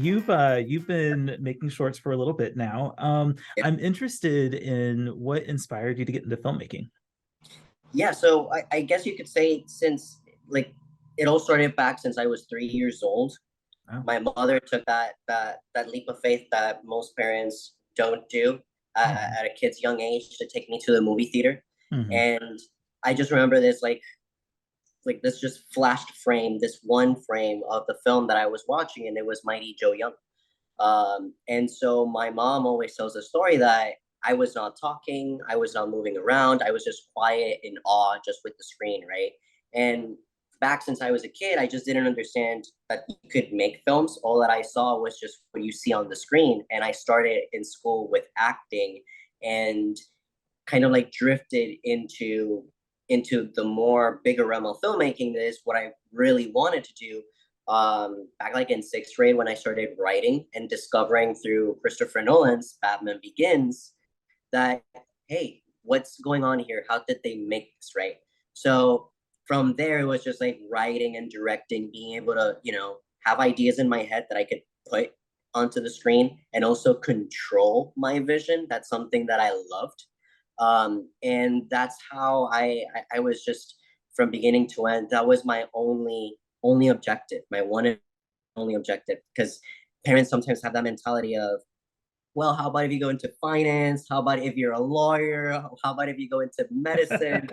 You've been making shorts for a little bit now. I'm interested in what inspired you to get into filmmaking. Yeah, so I guess you could say since like it all started back since I was 3 years old. Wow. My mother took that leap of faith that most parents don't do Hmm. at a kid's young age to take me to the movie theater, Hmm. and I just remember this like this just flashed frame, this one frame of the film that I was watching, and it was Mighty Joe Young. And so my mom always tells the story that I was not talking, I was not moving around, I was just quiet in awe just with the screen, right? And back since I was a kid, I just didn't understand that you could make films. All that I saw was just what you see on the screen. And I started in school with acting and kind of like drifted into the more bigger realm of filmmaking. That is what I really wanted to do. Back like in sixth grade when I started writing and discovering through Christopher Nolan's Batman Begins that, hey, what's going on here? How did they make this, right? So from there, it was just like writing and directing, being able to, have ideas in my head that I could put onto the screen and also control my vision. That's something that I loved. And that's how I was just from beginning to end. That was my only objective, my one and only objective. Because parents sometimes have that mentality of, well, how about if you go into finance? How about if you're a lawyer? How about if you go into medicine?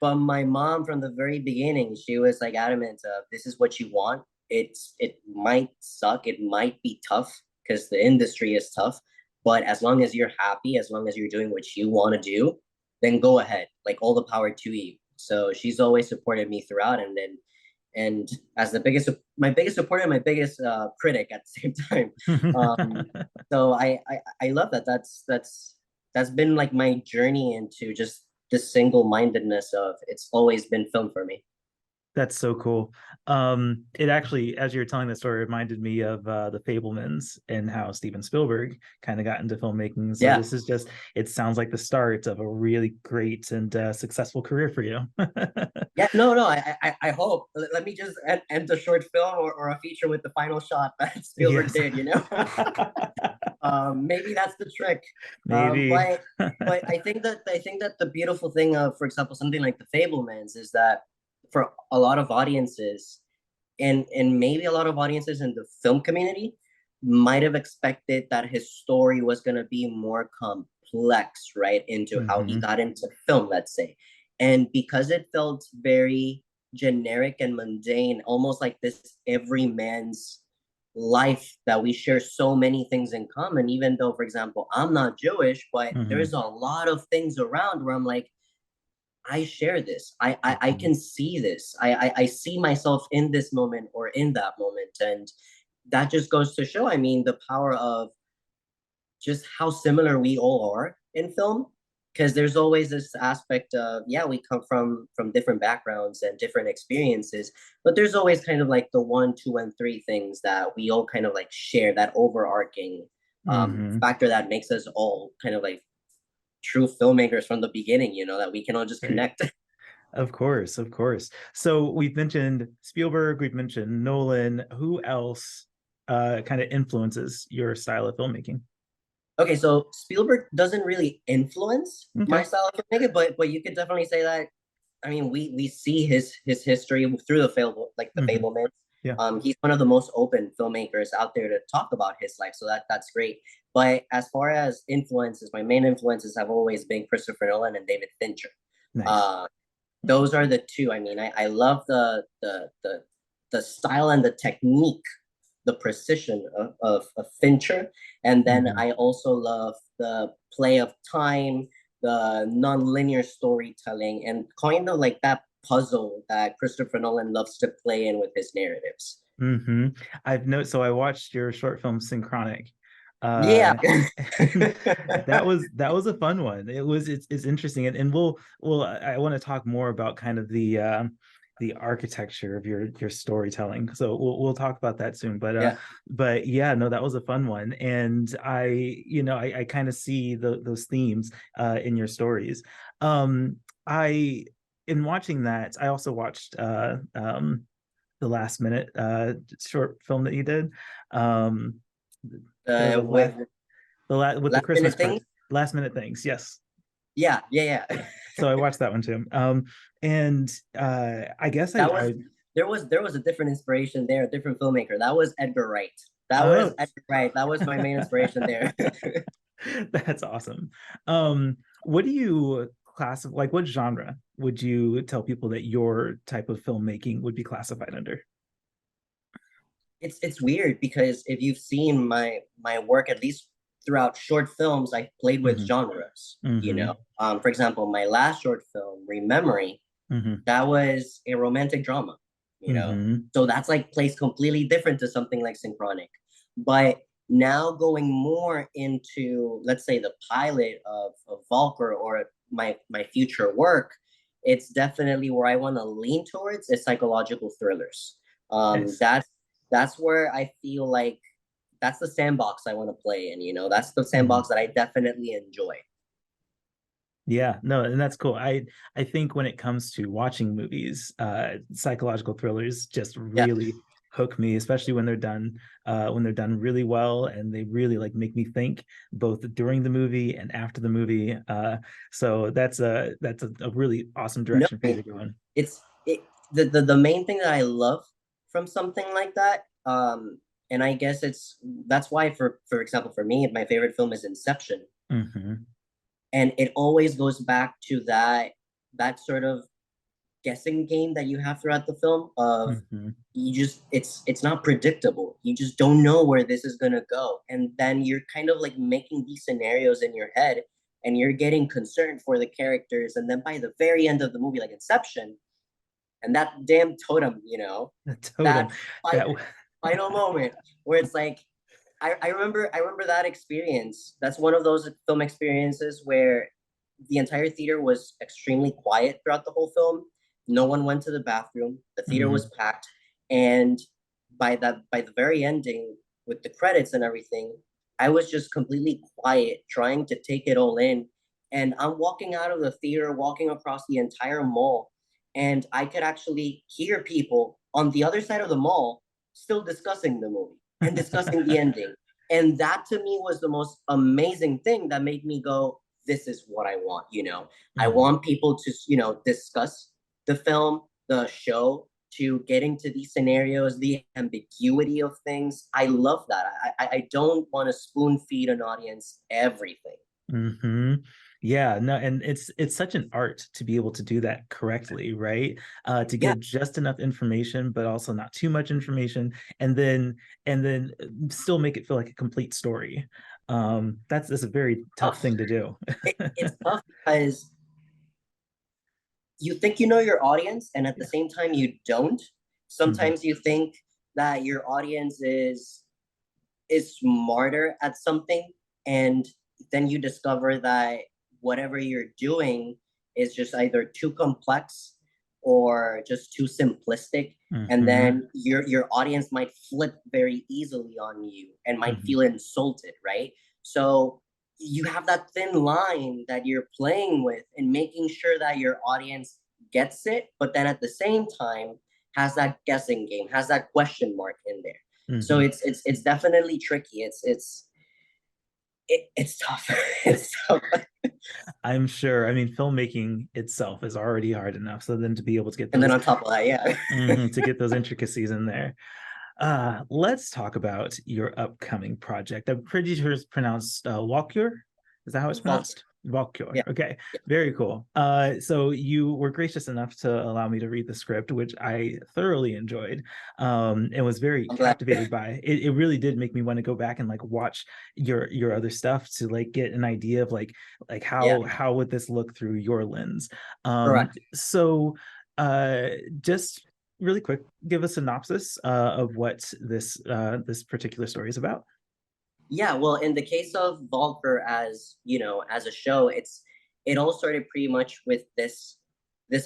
But my mom, from the very beginning, she was like adamant of this is what you want. It might suck, it might be tough because the industry is tough, but as long as you're happy, as long as you're doing what you want to do, then go ahead. Like all the power to you. So she's always supported me throughout, and as the biggest, my biggest supporter, my biggest critic at the same time. Um, so I love that. That's been like my journey into just this single-mindedness of it's always been film for me. That's so cool. It actually, as you're telling the story, reminded me of the Fablemans and how Steven Spielberg kind of got into filmmaking. So Yeah. this is just, it sounds like the start of a really great and successful career for you. Yeah, no, I hope. Let me just end the short film or a feature with the final shot that Spielberg Yes. did. Maybe that's the trick. Um, Maybe. but but I think that the beautiful thing of, for example, something like The Fablemans is that for a lot of audiences, and maybe a lot of audiences in the film community might have expected that his story was going to be more complex, right? Into how he Hmm. got into film, let's say. And because it felt very generic and mundane, almost like this everyman's life that we share so many things in common, even though, for example, I'm not Jewish, but Hmm. there's a lot of things around where I'm like, I share this. I Hmm. can see this. I see myself in this moment or in that moment. And that just goes to show, I mean, the power of just how similar we all are in film. Because there's always this aspect of, yeah, we come from different backgrounds and different experiences, but there's always kind of like the one, two, and three things that we all kind of like share, that overarching Hmm. factor that makes us all kind of like true filmmakers from the beginning, that we can all just Right. connect. Of course, of course. So we've mentioned Spielberg, we've mentioned Nolan. Who else kind of influences your style of filmmaking? Okay, so Spielberg doesn't really influence my Okay. style of filmmaking, but you could definitely say that. I mean, we see his history through the Hmm. Fablemans. Yeah. He's one of the most open filmmakers out there to talk about his life, so that's great. But as far as influences, my main influences have always been Christopher Nolan and David Fincher. Nice. Uh, those are the two. I mean, I love the style and the technique, the precision of Fincher. And then Hmm. I also love the play of time, the non-linear storytelling, and kind of like that puzzle that Christopher Nolan loves to play in with his narratives. Hmm. I've noticed. So I watched your short film Synchronic, Yeah. and that was a fun one. It's interesting, and we'll I want to talk more about kind of the architecture of your storytelling. So we'll talk about that soon. Yeah. But yeah, no, that was a fun one, and I kind of see those themes in your stories. I in watching that, I also watched last minute short film that you did. Um, the With with the last Christmas minute card, things. last minute things. Yes. Yeah. So I watched that one too. And I guess That I was there was a different inspiration there, a different filmmaker. That was Edgar Wright. That was oh Edgar Wright. That was my main inspiration there. that's awesome. What do you classify, like what genre would you tell people that your type of filmmaking would be classified under? It's weird because if you've seen my work, at least throughout short films, I played with Mm-hmm. genres. Mm-hmm. For example, my last short film, Rememory, Mm-hmm. that was a romantic drama. Mm-hmm. So that's like plays completely different to something like Synchronic. But now going more into, let's say, the pilot of Walküre or my future work, it's definitely where I want to lean towards is psychological thrillers. Um, Nice. that's that's where I feel like that's the sandbox I want to play in. That's the Mm-hmm. sandbox that I definitely enjoy. Yeah, no, and that's cool. I think when it comes to watching movies, psychological thrillers just Yeah. really hook me, especially when they're done really well and they really like make me think both during the movie and after the movie. So that's a really awesome No, direction for you to go in. it's it the main thing that I love from something like that, and I guess that's why for example for me my favorite film is Inception, Mm-hmm. and it always goes back to that sort of guessing game that you have throughout the film of Mm-hmm. you just it's not predictable. You just don't know where this is gonna go. And then you're kind of like making these scenarios in your head and you're getting concerned for the characters. And then by the very end of the movie, like Inception, and that damn totem, The totem that that final moment where it's like I remember that experience. That's one of those film experiences where the entire theater was extremely quiet throughout the whole film. No one went to the bathroom. The theater mm-hmm. was packed, and by the very ending with the credits and everything, I was just completely quiet, trying to take it all in. And I'm walking out of the theater, walking across the entire mall, and I could actually hear people on the other side of the mall still discussing the movie and discussing the ending. And that to me was the most amazing thing that made me go, this is what I want. I Mm-hmm. want people to, discuss the film, the show, to get into these scenarios, the ambiguity of things. I love that. I don't want to spoon feed an audience everything. Mm-hmm. Yeah, no, and it's such an art to be able to do that correctly, right? To Yeah. give just enough information, but also not too much information, and then still make it feel like a complete story. That's a very tough Tough. thing to do. It's tough because you think you know your audience and at the Yeah. same time you don't. Mm-hmm. Sometimes you think that your audience is smarter at something, and then you discover that whatever you're doing is just either too complex or just too simplistic, and Mm-hmm. then your audience might flip very easily on you and might Mm-hmm. feel insulted, right? So you have that thin line that you're playing with and making sure that your audience gets it, but then at the same time has that guessing game, has that question mark in there. So Mm-hmm. it's definitely tricky. It's tough. It's tough. I'm sure. I mean, filmmaking itself is already hard enough, so then to be able to get And then those on top of that, yeah. to get those intricacies in there. Let's talk about your upcoming project. I'm pretty sure it's pronounced Walküre. Is that how it's Walter. pronounced? Walküre. Yeah. Okay, Yeah. very cool. So you were gracious enough to allow me to read the script, which I thoroughly enjoyed, and was very I'm glad. captivated by. It really did make me want to go back and like watch your other stuff to like get an idea of like Yeah. how would this look through your lens. Correct. So just really quick, give a synopsis of what this particular story is about. Yeah, well, in the case of Volker as a show, it all started pretty much with this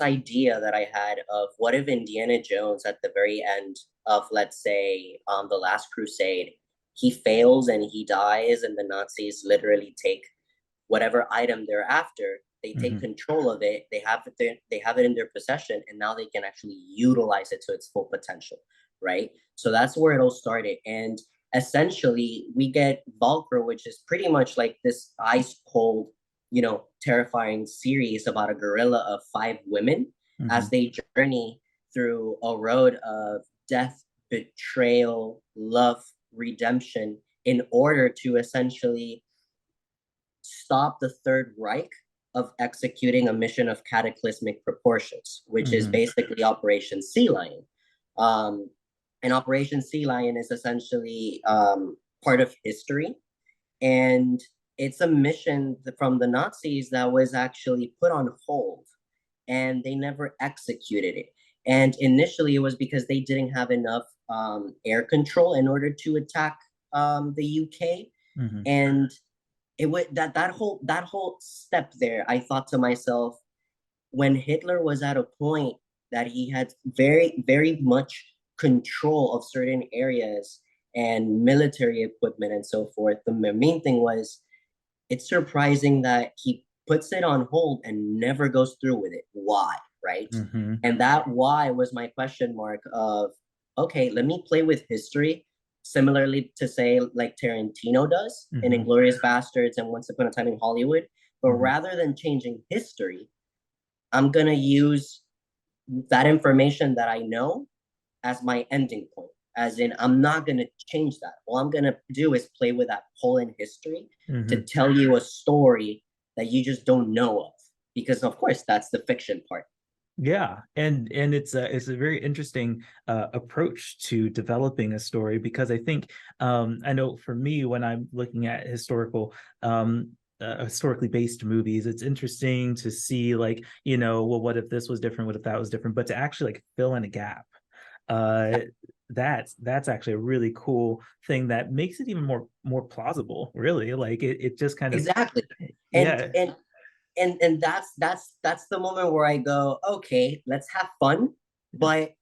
idea that I had of what if Indiana Jones at the very end of, let's say, the Last Crusade, he fails and he dies, and the Nazis literally take whatever item they're after, they take Hmm. control of it, they have it in their possession, and now they can actually utilize it to its full potential, right? So that's where it all started. And essentially we get Walküre, which is pretty much like this ice cold, terrifying series about a gorilla of 5 women as Hmm. they journey through a road of death, betrayal, love, redemption, in order to essentially stop the Third Reich of executing a mission of cataclysmic proportions, which is Hmm. basically Operation Sea Lion. Um, and Operation Sea Lion is essentially part of history. And it's a mission from the Nazis that was actually put on hold, and they never executed it. And initially, it was because they didn't have enough air control in order to attack the UK. Hmm. And it would that whole step there, I thought to myself, when Hitler was at a point that he had very, very much control of certain areas and military equipment and so forth, the main thing was, it's surprising that he puts it on hold and never goes through with it. Why? Right? Hmm. And that why was my question mark of, okay, let me play with history, similarly to say like Tarantino does in Hmm. Inglorious Bastards and Once Upon a Time in Hollywood. But Hmm. rather than changing history, I'm gonna use that information that I know as my ending point. As in, I'm not gonna change that. All I'm gonna do is play with that hole in history to Hmm. tell you a story that you just don't know of. Because of course that's the fiction part. Yeah, and it's a very interesting approach to developing a story, because I think I know for me, when I'm looking at historically based movies, it's interesting to see, like, well, what if this was different, what if that was different, but to actually like fill in a gap, uh that's actually a really cool thing that makes it even more plausible, really. Like it just kind of, Exactly. And yeah. and and that's the moment where I go, okay, let's have fun, but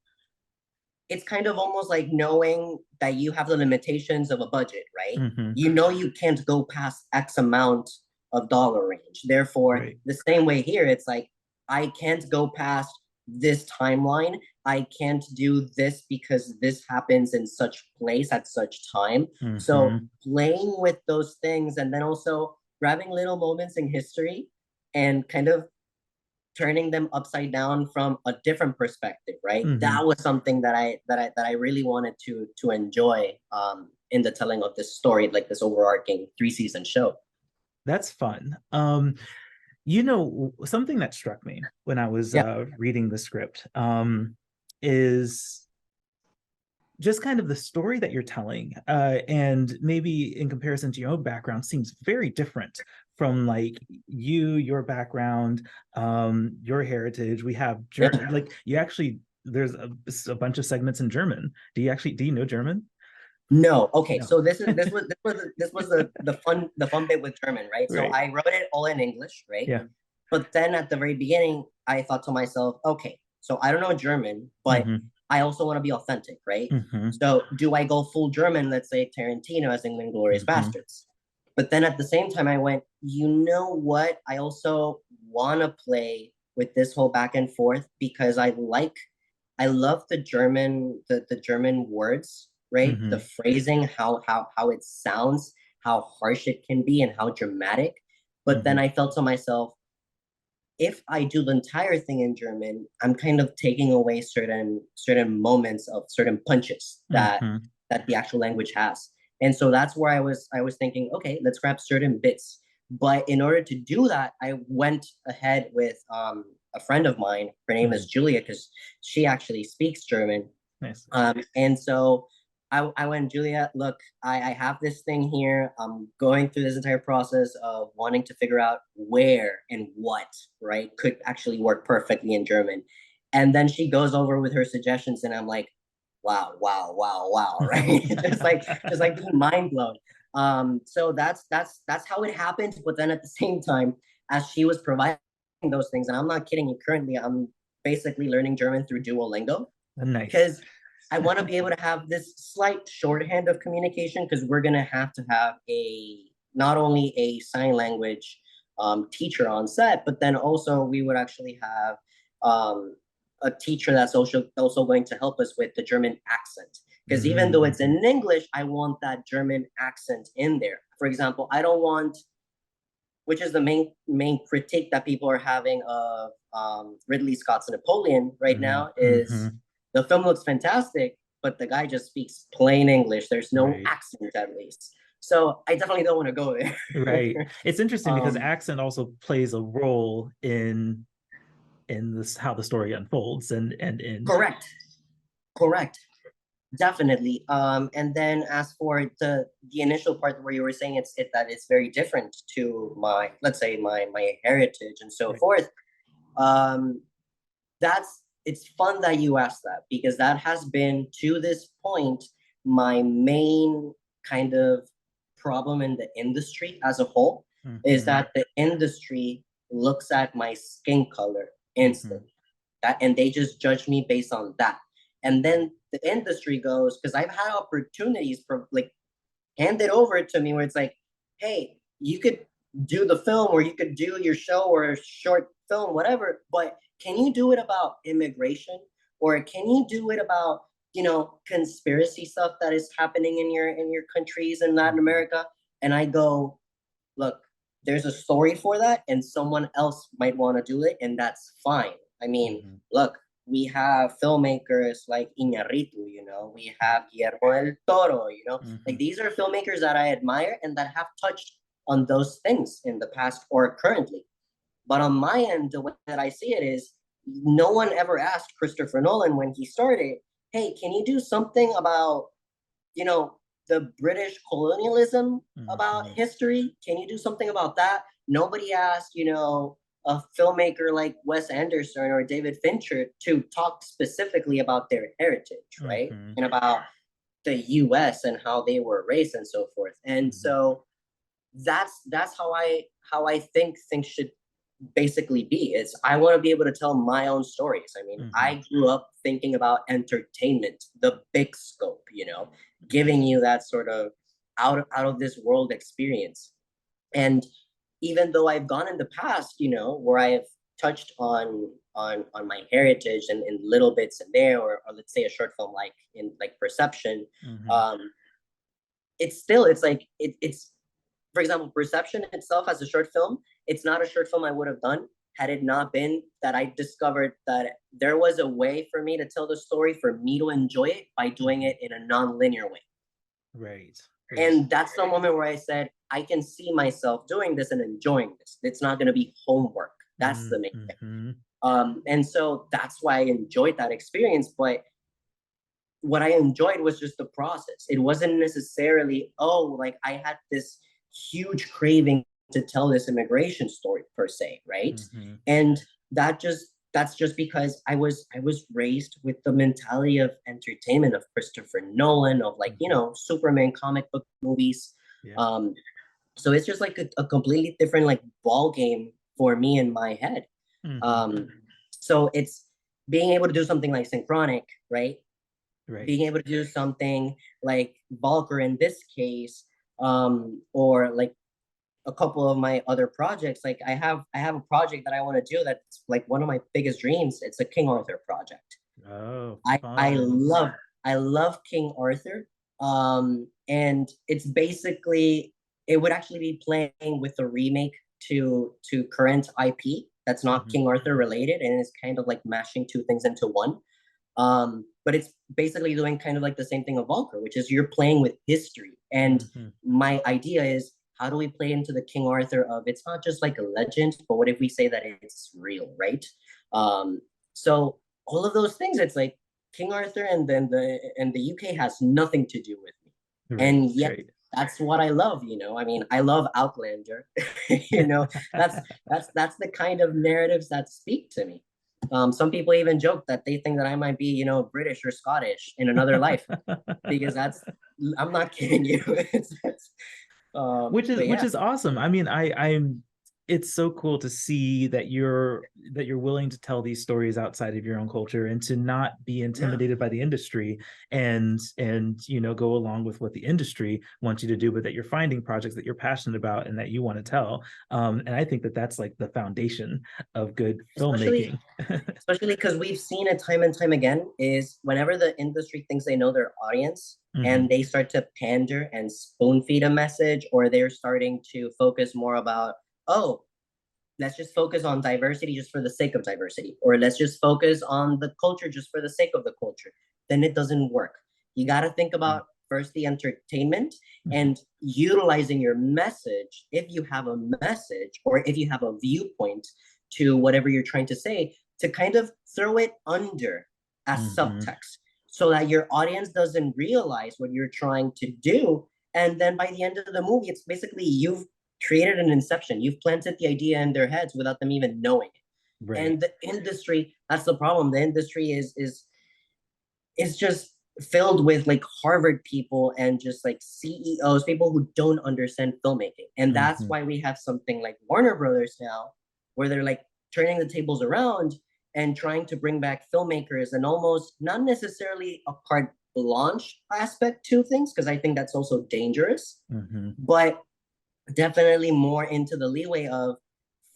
it's kind of almost like knowing that you have the limitations of a budget, right? Hmm. You know you can't go past X amount of dollar range. Therefore, Right. the same way here, it's like I can't go past this timeline. I can't do this because this happens in such place at such time. So Hmm. playing with those things, and then also grabbing little moments in history and kind of turning them upside down from a different perspective, right? Hmm. That was something that I really wanted to enjoy in the telling of this story, like this overarching 3-season show. That's fun. Something that struck me when I was Yeah. reading the script is just kind of the story that you're telling, and maybe in comparison to your own background, seems very different from like your background, your heritage. We have German, Yeah. like you actually, there's a bunch of segments in German. Do you know German? No. Okay. No. So this was the fun bit with German, right? So Right. I wrote it all in English, right? Yeah. But then at the very beginning, I thought to myself, okay, so I don't know German, but Hmm. I also want to be authentic, right? Hmm. So do I go full German, let's say Tarantino as in Inglourious Hmm. Bastards? But then at the same time, I went, you know what? I also want to play with this whole back and forth because I love the German words, right? The Hmm. phrasing, how it sounds, how harsh it can be, and how dramatic. But then Hmm. I felt to myself, if I do the entire thing in German, I'm kind of taking away certain moments of certain punches Hmm. that the actual language has. And so that's where I was thinking, okay, let's grab certain bits. But in order to do that, I went ahead with a friend of mine. Her name is Hmm. Julia because she actually speaks German. Nice. And so I went, Julia, look, I have this thing here. I'm going through this entire process of wanting to figure out where and what, right, could actually work perfectly in German. And then she goes over with her suggestions, and I'm like, wow, wow, wow, wow, right? just like being mind blown. So that's how it happened. But then at the same time, as she was providing those things, and I'm not kidding you, currently I'm basically learning German through Duolingo Nice. because I want to be able to have this slight shorthand of communication because we're gonna have to have a not only a sign language teacher on set, but then also we would actually have a teacher that's also going to help us with the German accent. Because even though it's in English, I want that German accent in there. For example, I don't want, which is the main critique that people are having of Ridley Scott's Napoleon right now, is the film looks fantastic, but the guy just speaks plain English. There's no accent, at least. So I definitely don't want to go there. Right. It's interesting because accent also plays a role in this, how the story unfolds, and in correct, definitely. And then as for the initial part where you were saying that it's very different to my, let's say, my heritage and so forth, it's fun that you asked that, because that has been, to this point, my main kind of problem in the industry as a whole, is that the industry looks at my skin color instantly, and they just judge me based on that. And then the industry goes, because I've had opportunities for, like, handed over to me where it's like, hey, you could do the film, or you could do your show or a short film, whatever, but can you do it about immigration, or can you do it about, you know, conspiracy stuff that is happening in your countries in Latin America? And I go, look, there's a story for that, and someone else might want to do it, and that's fine. I mean, look, we have filmmakers like Iñárritu, you know, we have Guillermo del Toro, you know, like these are filmmakers that I admire and that have touched on those things in the past or currently. But on my end, the way that I see it is, no one ever asked Christopher Nolan when he started, hey, can you do something about, you know, the British colonialism, about history? Can you do something about that? Nobody asked, you know, a filmmaker like Wes Anderson or David Fincher to talk specifically about their heritage, right? And about the US and how they were raised and so forth. And so that's how I think things should basically be. Is I want to be able to tell my own stories. I mean, I grew up thinking about entertainment, the big scope, you know, giving you that sort of out of this world experience. And even though I've gone in the past, you know, where I have touched on my heritage and in little bits in there, or let's say a short film like in like Perception, it's still, it's like it's for example, Perception itself as a short film, it's not a short film I would have done had it not been that I discovered that there was a way for me to tell the story, for me to enjoy it by doing it in a non-linear way. Right. And that's the moment where I said, I can see myself doing this and enjoying this. It's not going to be homework. That's the main thing. And so that's why I enjoyed that experience. But what I enjoyed was just the process. It wasn't necessarily, oh, like I had this huge craving to tell this immigration story per se, right? And that's just because I was raised with the mentality of entertainment, of Christopher Nolan, of like, you know, Superman comic book movies. So it's just like a completely different like ball game for me in my head. So it's being able to do something like Synchronic, right? Being able to do something like Walküre in this case, or like a couple of my other projects. Like I have a project that I want to do that's like one of my biggest dreams. It's a King Arthur project. I love King Arthur. And it's basically, it would actually be playing with a remake to current IP that's not King Arthur related, and it's kind of like mashing two things into one. But it's basically doing kind of like the same thing of Walküre, which is you're playing with history. And my idea is, how do we play into the King Arthur of, it's not just like a legend, but what if we say that it's real, right? So all of those things, it's like King Arthur and then the UK has nothing to do with me. And yet that's what I love, you know. I mean, I love Outlander. You know, that's the kind of narratives that speak to me. Some people even joke that they think that I might be, you know, British or Scottish in another life, because I'm not kidding you. Which is awesome. I mean, it's so cool to see that you're willing to tell these stories outside of your own culture and to not be Yeah. intimidated by the industry and go along with what the industry wants you to do, but that you're finding projects that you're passionate about and that you want to tell. And I think that that's like the foundation of good Especially filmmaking. especially because we've seen it time and time again, is whenever the industry thinks they know their audience and Hmm. they start to pander and spoon feed a message, or they're starting to focus more about, oh, let's just focus on diversity just for the sake of diversity, or let's just focus on the culture just for the sake of the culture, then it doesn't work. You got to think about first the entertainment Hmm. and utilizing your message, if you have a message or if you have a viewpoint to whatever you're trying to say, to kind of throw it under as Hmm. subtext so that your audience doesn't realize what you're trying to do. And then by the end of the movie, it's basically you've created an inception. You've planted the idea in their heads without them even knowing it. Right. And the industry, that's the problem. The industry is just filled with like Harvard people and just like CEOs, people who don't understand filmmaking. And that's Hmm. why we have something like Warner Brothers now, where they're like turning the tables around and trying to bring back filmmakers and almost not necessarily a carte blanche aspect to things, because I think that's also dangerous, Hmm. but definitely more into the leeway of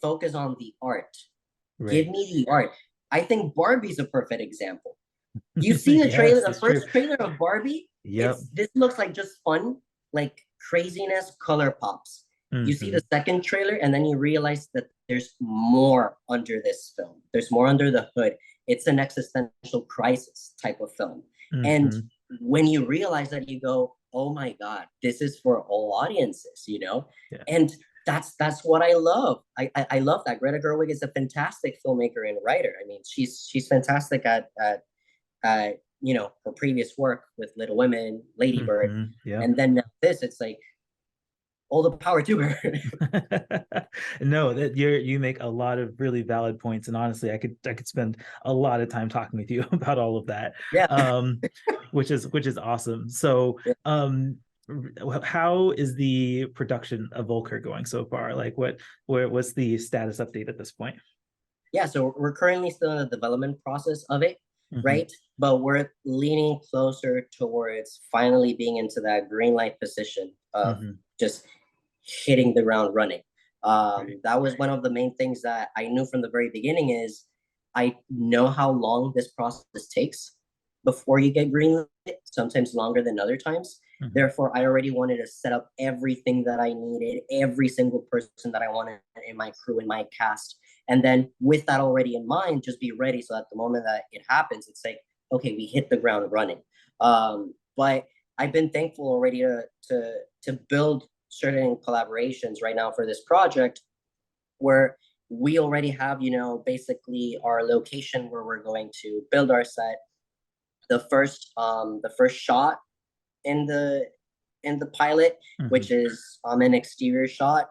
focus on the art. Give Right. me the art. I think Barbie's a perfect example. You've seen the trailer, Yes, the it's true. first trailer of Barbie. Yep. It's this looks like just fun, like craziness, color pops. You see Hmm. the second trailer, and then you realize that there's more under this film. There's more under the hood. It's an existential crisis type of film. And Hmm. when you realize that, you go, "Oh my God, this is for all audiences," you know? Yeah. And that's what I love. I love that. Greta Gerwig is a fantastic filmmaker and writer. I mean, she's fantastic at her previous work with Little Women, Lady Bird, Yep. and then now this. It's like all the power to her. No, that you make a lot of really valid points, and honestly, I could spend a lot of time talking with you about all of that, Yeah. which is awesome. So, how is the production of Volker going so far? Like, what's the status update at this point? Yeah, so we're currently still in the development process of it, Hmm. right? But we're leaning closer towards finally being into that green light position of Hmm. just hitting the ground running. Right. That was one of the main things that I knew from the very beginning is I know how long this process takes before you get greenlit, sometimes longer than other times. Hmm. Therefore, I already wanted to set up everything that I needed, every single person that I wanted in my crew, in my cast. And then with that already in mind, just be ready so at the moment that it happens, it's like, okay, we hit the ground running. But I've been thankful already to build certain collaborations right now for this project where we already have, basically our location where we're going to build our set. The first shot in the pilot, Hmm. which is an exterior shot,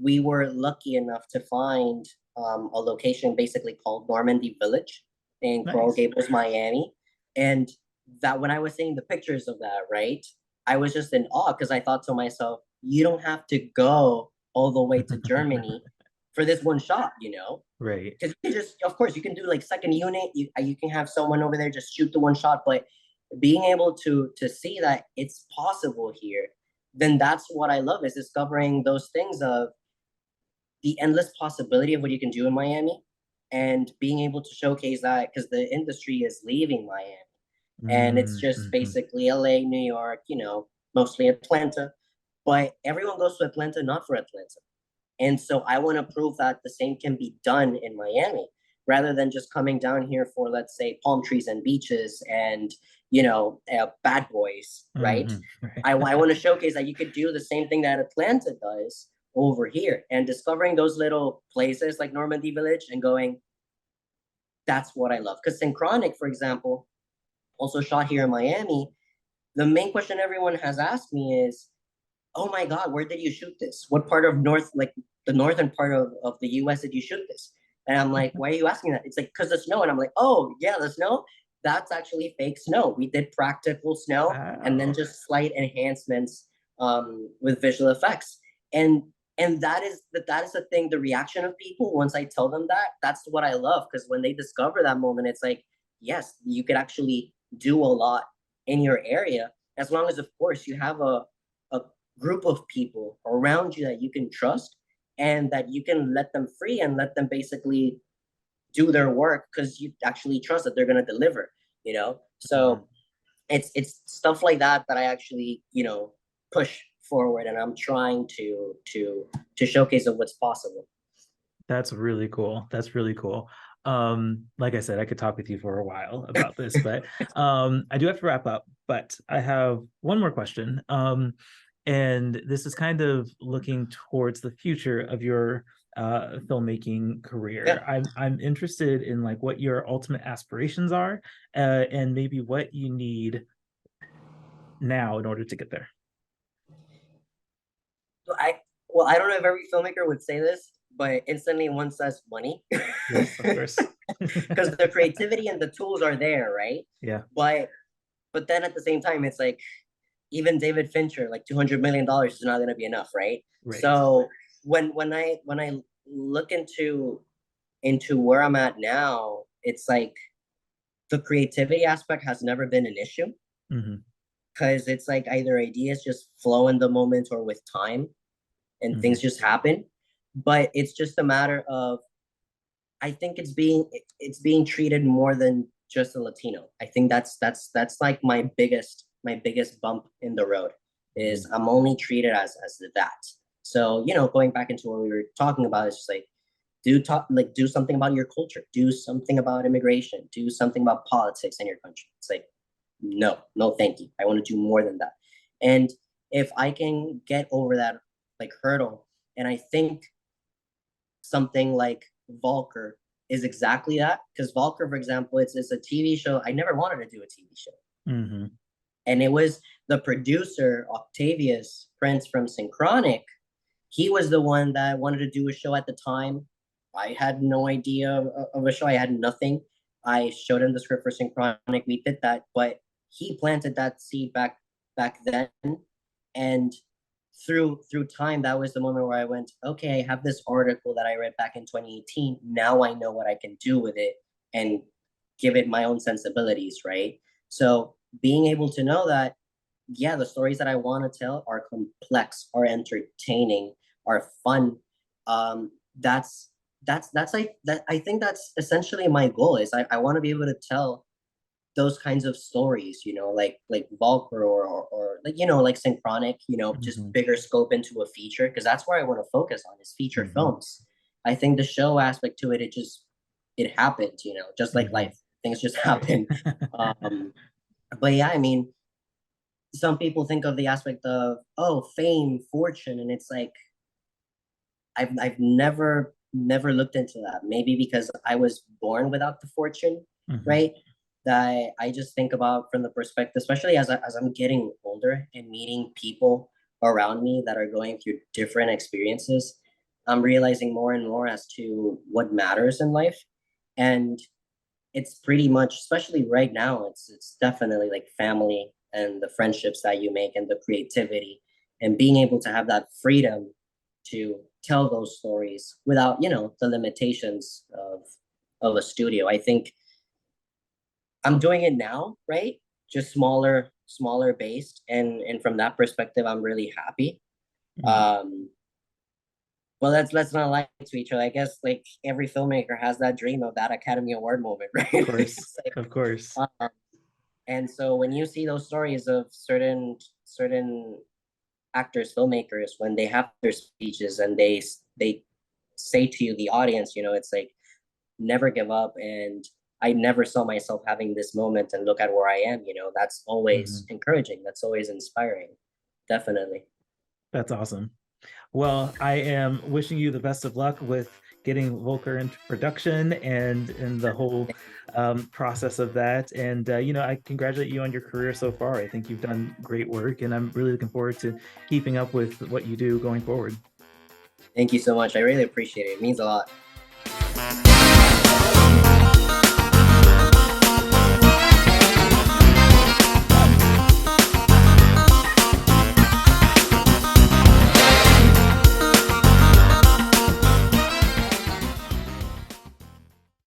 we were lucky enough to find a location basically called Normandy Village in Coral Nice. Gables, Miami. And that when I was seeing the pictures of that, right, I was just in awe because I thought to myself, you don't have to go all the way to Germany for this one shot, Right. because you can just, of course, you can do like second unit. You can have someone over there just shoot the one shot, but being able to see that it's possible here, then that's what I love, is discovering those things of the endless possibility of what you can do in Miami, and being able to showcase that because the industry is leaving Miami and it's just Mm-hmm. basically LA, New York, mostly Atlanta, but everyone goes to Atlanta not for Atlanta. And so I want to prove that the same can be done in Miami rather than just coming down here for, let's say, palm trees and beaches and, bad boys, right? Hmm. Right. I want to showcase that you could do the same thing that Atlanta does over here, and discovering those little places like Normandy Village and going, that's what I love. Because Synchronic, for example, also shot here in Miami. The main question everyone has asked me is, oh my God, where did you shoot this? What part of like the northern part of the US did you shoot this? And I'm like, why are you asking that? It's like, because the snow. And I'm like, oh, yeah, the snow. That's actually fake snow. We did practical snow and then Wow. just slight enhancements with visual effects. And and that is the thing, the reaction of people once I tell them that, that's what I love, because when they discover that moment, it's like, yes, you could actually do a lot in your area, as long as, of course, you have a group of people around you that you can trust, and that you can let them free and let them basically do their work, because you actually trust that they're going to deliver, you know. Mhm. So it's stuff like that that I actually, push forward, and I'm trying to showcase of what's possible. That's really cool. That's really cool. Like I said, I could talk with you for a while about this, but I do have to wrap up. But I have one more question. And this is kind of looking towards the future of your filmmaking Yeah. career. I'm interested in like what your ultimate aspirations are, and maybe what you need now in order to get there. So I don't know if every filmmaker would say this, but instantly one says money. Yes, of course. Because the creativity and the tools are there, right? Yeah, But then at the same time, it's like, even David Fincher, like $200 million is not going to be enough, right? right. So when I look into where I'm at now, it's like the creativity aspect has never been an issue, Hmm. because it's like either ideas just flow in the moment or with time, and Hmm. things just happen. But it's just a matter of, I think it's being treated more than just a Latino. I think that's like my biggest bump in the road, Hmm. is I'm only treated as that. So, going back into what we were talking about, it's just like, do something about your culture, do something about immigration, do something about politics in your country. It's like, no, no, thank you. I want to do more than that. And if I can get over that, like, hurdle, and I think something like Walküre is exactly that. Because Walküre, for example, it's a TV show. I never wanted to do a TV show. Hmm. And it was the producer, Octavius Prince from Synchronic. He was the one that wanted to do a show at the time. I had no idea of a show. I had nothing. I showed him the script for Synchronic. We did that, but he planted that seed back then, and through time, that was the moment where I went, okay, I have this article that I read back in 2018. Now I know what I can do with it and give it my own sensibilities, right? So being able to know that, yeah, the stories that I want to tell are complex, are entertaining, are fun. That's like that. I think that's essentially my goal. Is I want to be able to tell those kinds of stories, like Valkyr, or like, like Synchronic, just Hmm. bigger scope into a feature, because that's where I want to focus on, is feature Hmm. films. I think the show aspect to it, it happens, just like Hmm. life, things just happen. Um, but yeah, I mean, some people think of the aspect of, oh, fame, fortune, and it's like, I've never looked into that. Maybe because I was born without the fortune, Hmm. right? That I just think about from the perspective, especially as I'm getting older and meeting people around me that are going through different experiences. I'm realizing more and more as to what matters in life, and it's pretty much, especially right now, it's definitely like family and the friendships that you make and the creativity, and being able to have that freedom to tell those stories without, the limitations of a studio. I think I'm doing it now, right? Just smaller based, and from that perspective, I'm really happy. Hmm. um well, let's not lie to each other. I guess, like, every filmmaker has that dream of that Academy Award moment, right? Of course, It's like, of course. and so when you see those stories of certain actors, filmmakers, when they have their speeches and they say to you, the audience, it's like, never give up, and I never saw myself having this moment, and look at where I am. That's always Hmm. encouraging. That's always inspiring. Definitely. That's awesome. Well, I am wishing you the best of luck with getting Volker into production and the whole process of that. And I congratulate you on your career so far. I think you've done great work, and I'm really looking forward to keeping up with what you do going forward. Thank you so much. I really appreciate it. It means a lot.